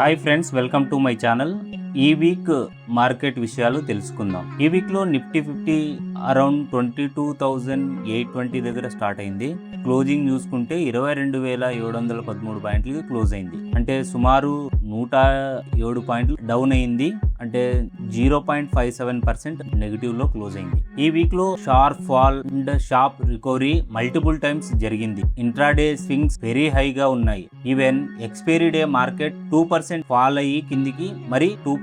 Hi friends, welcome to my channel. ఈ week market విషయాలు తెలుసుకుందాం. ఈ వీక్ లో నిఫ్టీ 50 అరౌండ్ 22,820 దగ్గర స్టార్ట్ అయింది. క్లోజింగ్ చూసుకుంటే 22,713 పాయింట్లకి క్లోజ్ అయింది. అంటే సుమారు 107 పాయింట్లు డౌన్ అయింది. అంటే 0.57% నెగిటివ్ లో క్లోజ్ అయింది. ఈ వీక్ లో sharp fall and sharp recovery multiple times జరిగింది. ఇంట్రాడే స్వింగ్స్ వెరీ హైగా ఉన్నాయి. Even expiry day market 2% fall అయ్యి కిందికి మరి 2%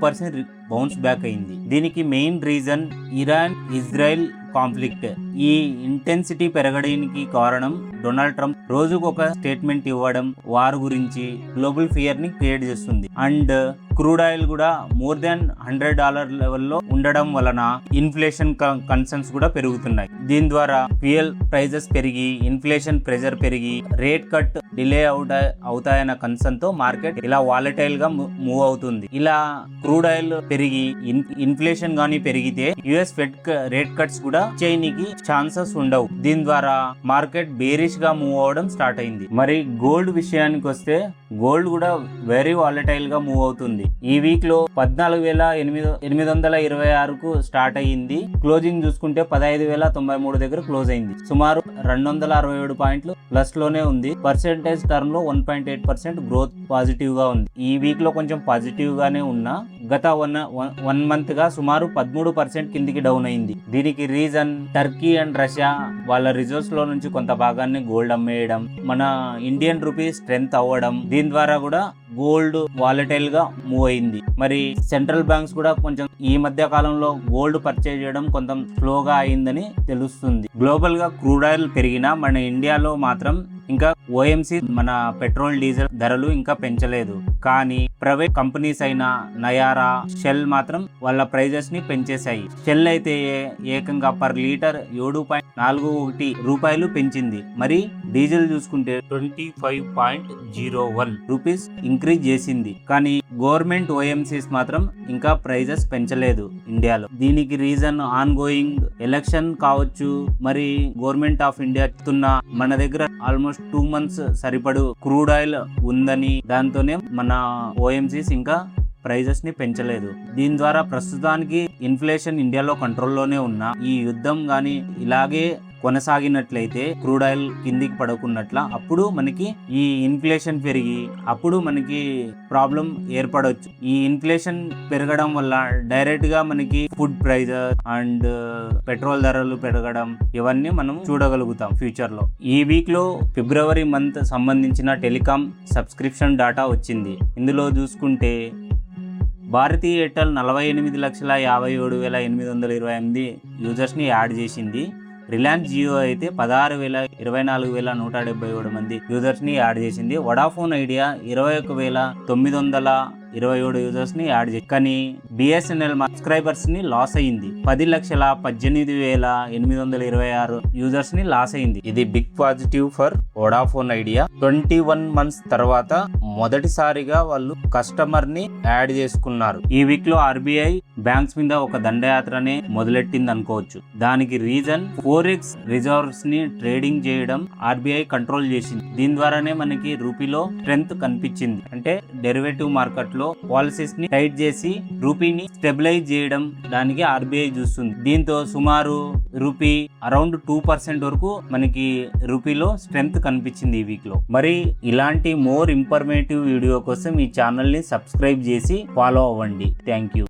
బౌన్స్ బ్యాక్ అయింది. దీనికి main reason Iran Israel conflict. ఈ ఇంటెన్సిటీ పెరగడానికి కారణం డొనాల్డ్ ట్రంప్ రోజుకు ఒక స్టేట్మెంట్ ఇవ్వడం వార్ గురించి గ్లోబల్ ఫియర్ ని క్రియేట్ చేస్తుంది. అండ్ క్రూడ్ ఆయిల్ కూడా మోర్ దాన్ $100 లెవెల్లో ఉండడం వలన ఇన్ఫ్లేషన్ కన్సర్న్స్ కూడా పెరుగుతున్నాయి. దీని ద్వారా ఫ్యూయల్ ప్రైజెస్ పెరిగి ఇన్ఫ్లేషన్ ప్రెజర్ పెరిగి రేట్ కట్ డిలే అవుతాయన్న కన్సర్న్ తో మార్కెట్ ఇలా వాలటైల్ గా మూవ్ అవుతుంది. ఇలా క్రూడ్ ఆయిల్ పెరిగి ఇన్ఫ్లేషన్ గానీ పెరిగితే యుఎస్ ఫెడ్ రేట్ కట్స్ కూడా చేయనికి ఛాన్సెస్ ఉండవు. దీని ద్వారా మార్కెట్ బేరిష్ గా మూవ్ అవడం స్టార్ట్ అయింది. మరి గోల్డ్ విషయానికి వస్తే గోల్డ్ కూడా వెరీ వాలటైల్ గా మూవ్ అవుతుంది. ఈ వీక్ లో 14,826కు స్టార్ట్ అయ్యింది. క్లోజింగ్ చూసుకుంటే 15,093 దగ్గర క్లోజ్ అయింది. సుమారు 267 పాయింట్లు ప్లస్ లోనే ఉంది. పర్సెంటేజ్ టర్మ్ లో 1.8% గ్రోత్ పాజిటివ్ గా ఉంది. ఈ వీక్ లో కొంచెం పాజిటివ్ గానే ఉన్నా గత వన్ మంత్ గా సుమారు 13% కిందికి డౌన్ అయింది. దీనికి రీజన్ టర్కీ అండ్ రష్యా వాళ్ళ రిజర్వ్స్ లో నుంచి కొంత భాగాన్ని గోల్డ్ అమ్మేయడం, మన ఇండియన్ రూపీ స్ట్రెంగ్త్ అవ్వడం, దీని ద్వారా కూడా గోల్డ్ వాలటైల్ గా మూవ్ అయింది. మరి సెంట్రల్ బ్యాంక్స్ కూడా కొంచెం ఈ మధ్య కాలంలో గోల్డ్ పర్చేజ్ చేయడం కొంచెం స్లోగా అయిందని తెలుస్తుంది. గ్లోబల్ గా క్రూడ్ ఆయిల్ పెరిగినా మన ఇండియాలో మాత్రం ఇంకా ఓఎంసీ మన పెట్రోల్ డీజిల్ ధరలు ఇంకా పెంచలేదు. కానీ ప్రైవేట్ కంపెనీస్ అయిన నయారా, షెల్ మాత్రం వాళ్ళ ప్రైజెస్ ని పెంచేశాయి. షెల్ అయితే ఏకంగా పర్ లీటర్ 7.41 రూపాయలు పెంచింది. మరి డీజిల్ చూసుకుంటే 25.01 రూపీస్ ఇంక్రీజ్ చేసింది. కానీ గవర్నమెంట్ ఓఎంసీస్ మాత్రం ఇంకా ప్రైజెస్ పెంచలేదు ఇండియాలో. దీనికి రీజన్ ఆన్ గోయింగ్ ఎలక్షన్ కావచ్చు. మరి గవర్నమెంట్ ఆఫ్ ఇండియా చెప్తున్న మన దగ్గర ఆల్మోస్ట్ 2 months సరిపడు క్రూడ్ ఆయిల్ ఉందని, దాంతోనే మన ఓఎంసీస్ ఇంకా ప్రైజెస్ ని పెంచలేదు. దీని ద్వారా ప్రస్తుతానికి ఇన్ఫ్లేషన్ ఇండియాలో కంట్రోల్లోనే ఉన్న ఈ యుద్ధం గాని ఇలాగే కొనసాగినట్లయితే క్రూడ్ ఆయిల్ కిందికి పడకున్నట్ల అప్పుడు మనకి ఈ ఇన్ఫ్లేషన్ పెరిగి అప్పుడు మనకి ప్రాబ్లం ఏర్పడవచ్చు. ఈ ఇన్ఫ్లేషన్ పెరగడం వల్ల డైరెక్ట్ గా మనకి ఫుడ్ ప్రైజెస్ అండ్ పెట్రోల్ ధరలు పెరగడం ఇవన్నీ మనం చూడగలుగుతాం ఫ్యూచర్ లో. ఈ వీక్ లో ఫిబ్రవరి మంత్ సంబంధించిన టెలికాం సబ్స్క్రిప్షన్ డాటా వచ్చింది. ఇందులో చూసుకుంటే భారతీ ఎయిర్టెల్ 48,57,828 యూజర్స్ ని యాడ్ చేసింది. రిలయన్స్ జియో అయితే 16,24,177 మంది యూజర్స్ ని యాడ్ చేసింది. వడాఫోన్ ఐడియా 21,927 యూజర్స్ ని యాడ్ చేసింది. కానీ బిఎస్ఎన్ఎల్ సబ్స్క్రైబర్స్ ని లాస్ అయింది. 10,18,826 యూజర్స్ ని లాస్ అయింది. ఇది big positive for Vodafone Idea. 21 months తర్వాత మొదటిసారిగా వాళ్ళు కస్టమర్ ని యాడ్ చేసుకున్నారు. ఈ వీక్ లో ఆర్బీఐ బ్యాంక్స్ మీద ఒక దండయాత్రనే మొదలెట్టింది అనుకోవచ్చు. దానికి రీజన్ 4x రిజర్వ్స్ ని ట్రేడింగ్ చేయడం ఆర్బీఐ కంట్రోల్ చేసింది. దీని ద్వారానే మనకి రూపీలో స్ట్రెంగ్త్ కనిపించింది. అంటే డెరివేటివ్ మార్కెట్ లో పాలసీస్ ని టైట్ చేసి రూపీని స్టెబిలైజ్ చేయడం దానికి ఆర్బీఐ చూస్తుంది. దీంతో సుమారు రూపీ అరౌండ్ 2% వరకు మనకి రూపీలో స్ట్రెంగ్త్ కనిపించింది ఈ వీక్ లో. మరి ఇలాంటి మోర్ ఇన్ఫర్మేటివ్ వీడియో కోసం ఈ ఛానల్ ని సబ్స్క్రైబ్ చేసి ఫాలో అవ్వండి. Thank you.